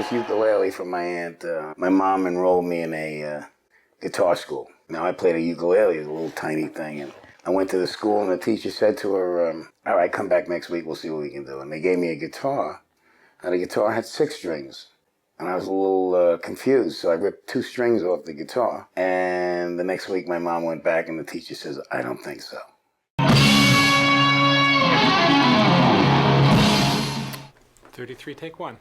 first ukulele from my aunt. My mom enrolled me in a guitar school. Now, I played a ukulele, a little tiny thing, and I went to the school, and the teacher said to her, all right, come back next week, we'll see what we can do. And they gave me a guitar, and the guitar had 6 strings. And I was a little confused, so I ripped 2 strings off the guitar. And the next week, my mom went back, and the teacher says, I don't think so. 33, take 1.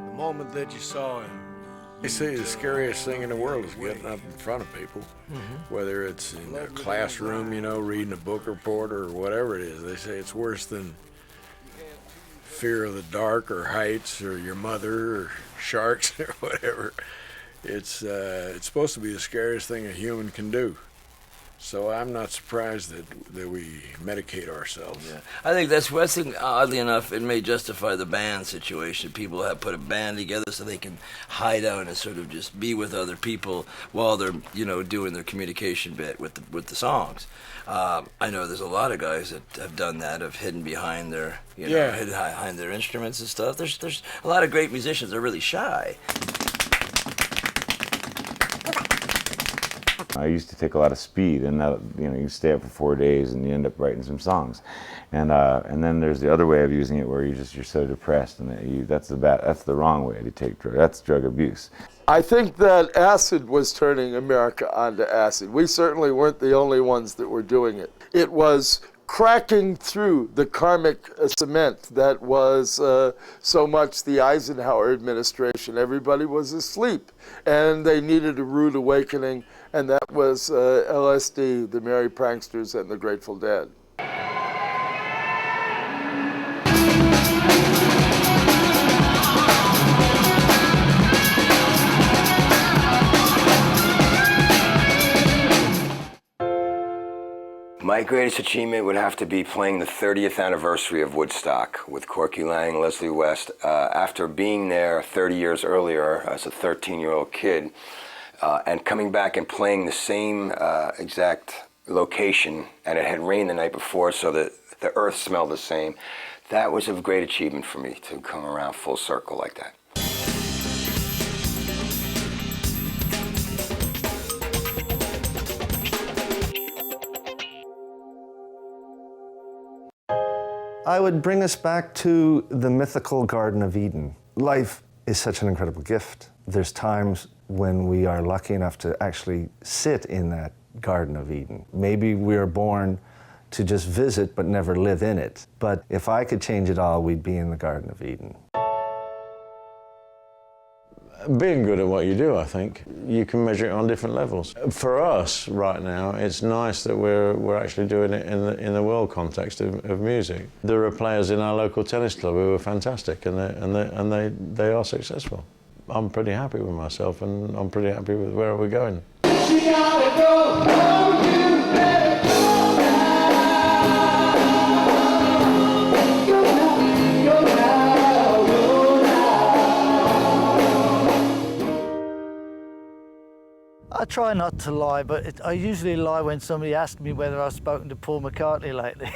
The moment that you saw him, they say the scariest thing in the world is getting up in front of people, whether it's in a classroom, you know, reading a book report or whatever it is. They say it's worse than fear of the dark or heights or your mother or sharks or whatever. It's supposed to be the scariest thing a human can do. So I'm not surprised that we medicate ourselves. Yeah. I think that's one thing, oddly enough, it may justify the band situation. People have put a band together so they can hide out and sort of just be with other people while they're, you know, doing their communication bit with the songs. I know there's a lot of guys that have done that, have hidden behind their, you know, hidden behind their instruments and stuff. There's a lot of great musicians that are really shy. I used to take a lot of speed, and that, you know, you stay up for 4 days and you end up writing some songs, and then there's the other way of using it where you're so depressed, and that's the wrong way to take drugs. That's drug abuse. I think that acid was turning America onto acid. We certainly weren't the only ones that were doing it. It was cracking through the karmic cement that was so much the Eisenhower administration. Everybody was asleep, and they needed a rude awakening, and that was LSD, the Merry Pranksters, and the Grateful Dead. My greatest achievement would have to be playing the 30th anniversary of Woodstock with Corky Laing, Leslie West. After being there 30 years earlier as a 13-year-old kid, and coming back and playing the same exact location, and it had rained the night before, so that the earth smelled the same. That was a great achievement for me, to come around full circle like that. I would bring us back to the mythical Garden of Eden. Life is such an incredible gift. There's times when we are lucky enough to actually sit in that Garden of Eden. Maybe we're born to just visit but never live in it. But if I could change it all, we'd be in the Garden of Eden. Being good at what you do, I think. You can measure it on different levels. For us right now, it's nice that we're actually doing it in the world context of music. There are players in our local tennis club who are fantastic, and they are successful. I'm pretty happy with myself, and I'm pretty happy with where we're going. I try not to lie, but I usually lie when somebody asks me whether I've spoken to Paul McCartney lately.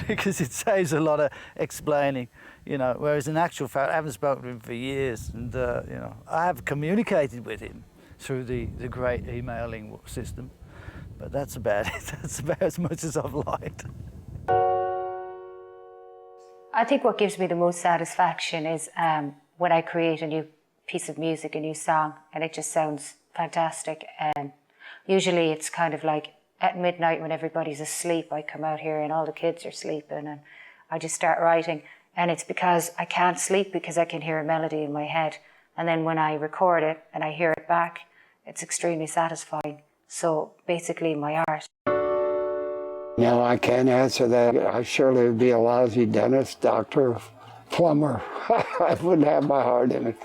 Because it saves a lot of explaining, you know, whereas in actual fact I haven't spoken to him for years, and you know, I have communicated with him through the great emailing system, but that's about it. That's about as much as I've lied. I think what gives me the most satisfaction is when I create a new piece of music, a new song, and it just sounds fantastic. And usually it's kind of like at midnight when everybody's asleep, I come out here and all the kids are sleeping, and I just start writing. And it's because I can't sleep because I can hear a melody in my head. And then when I record it and I hear it back, it's extremely satisfying. So basically my art. No, I can't answer that. I surely would be a lousy dentist, doctor, plumber. I wouldn't have my heart in it.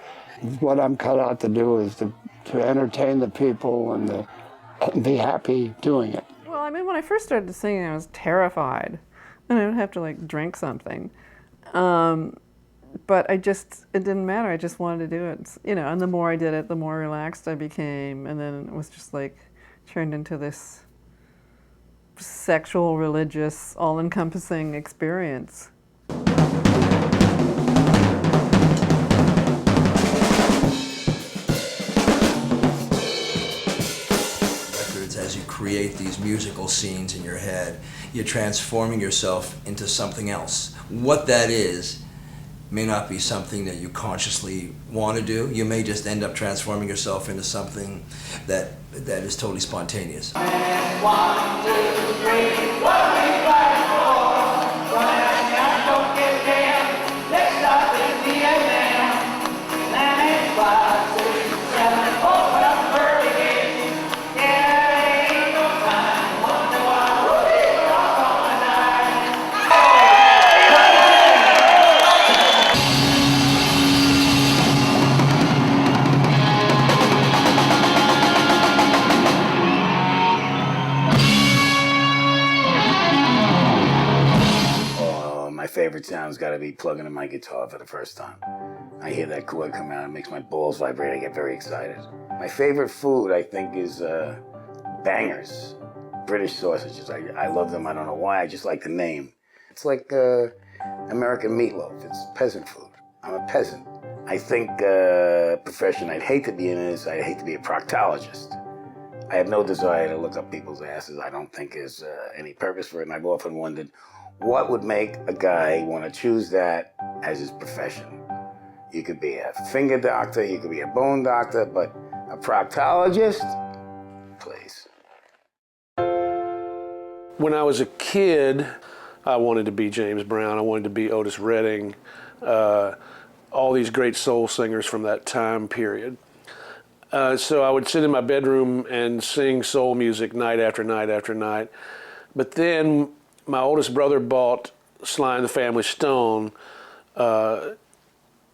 What I'm cut out to do is to entertain the people and be happy doing it. Well, I mean, when I first started singing, I was terrified, and I would have to like drink something. But it didn't matter. I just wanted to do it, you know. And the more I did it, the more relaxed I became, and then it was just like turned into this sexual, religious, all-encompassing experience. As you create these musical scenes in your head, you're transforming yourself into something else. What that is may not be something that you consciously want to do. You may just end up transforming yourself into something that is totally spontaneous. 1, 2, 3, 4, don't give in. Let's start with the FM. 9, 8, 5, 6, 7, open up the again. Yeah, ain't no time. Wonder why we're all gonna die. My favorite sound's got to be plugging in my guitar for the first time. I hear that chord come out, it makes my balls vibrate, I get very excited. My favorite food, I think, is bangers, British sausages. I love them, I don't know why, I just like the name. It's like American meatloaf, it's peasant food. I'm a peasant. I think profession I'd hate to be in is I'd hate to be a proctologist. I have no desire to look up people's asses. I don't think there's any purpose for it, and I've often wondered, what would make a guy want to choose that as his profession? You could be a finger doctor, you could be a bone doctor, but a proctologist? Please. When I was a kid, I wanted to be James Brown, I wanted to be Otis Redding, all these great soul singers from that time period. So I would sit in my bedroom and sing soul music night after night after night. But then my oldest brother bought Sly and the Family Stone, and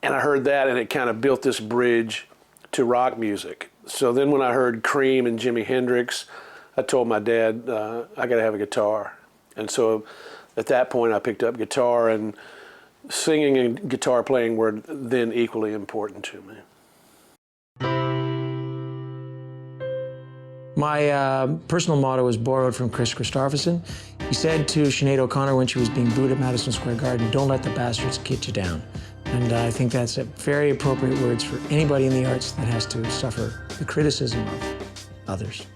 I heard that, and it kind of built this bridge to rock music. So then when I heard Cream and Jimi Hendrix, I told my dad, I got to have a guitar. And so at that point, I picked up guitar, and singing and guitar playing were then equally important to me. My personal motto was borrowed from Chris Christopherson. He said to Sinead O'Connor when she was being booed at Madison Square Garden, "Don't let the bastards get you down." And I think that's a very appropriate words for anybody in the arts that has to suffer the criticism of others.